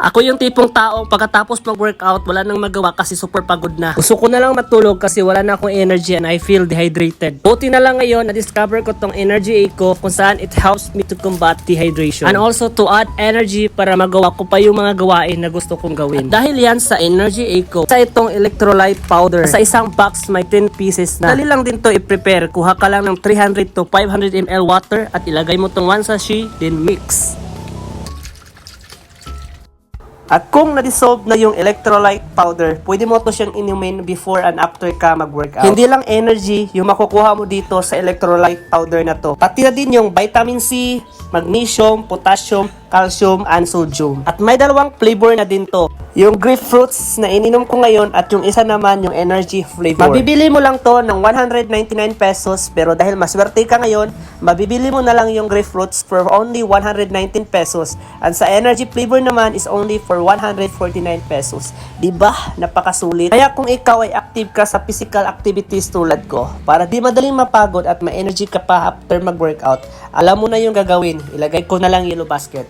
Ako yung tipong taong pagkatapos mag-workout, wala nang magawa kasi super pagod na. Gusto ko na lang matulog kasi wala na akong energy and I feel dehydrated. Buti na lang ngayon, na-discover ko tong Energy Eco kung saan it helps me to combat dehydration. And also to add energy para magawa ko pa yung mga gawain na gusto kong gawin. At dahil yan sa Energy Eco, sa itong electrolyte powder, sa isang box may 10 pieces na. Dali lang din to i-prepare. Kuha ka lang ng 300 to 500 ml water at ilagay mo tong 1 sachet, then mix. At kung na-dissolve na yung electrolyte powder, pwede mo to siyang inumin before and after ka mag-workout. Hindi lang energy yung makukuha mo dito sa electrolyte powder na to. Pati na din yung vitamin C, magnesium, potassium, calcium, and sodium. At may dalawang flavor na din to. Yung grapefruits na ininom ko ngayon at yung isa naman yung energy flavor. Mabibili mo lang to ng 199 pesos pero dahil maswerte ka ngayon, mabibili mo na lang yung grapefruits for only 119 pesos. And sa energy flavor naman is only for 149 pesos. Diba? Napakasulit. Kaya kung ikaw ay active ka sa physical activities tulad ko, para di madaling mapagod at may energy ka pa after mag-workout, alam mo na yung gagawin. Ilagay ko na lang yellow basket.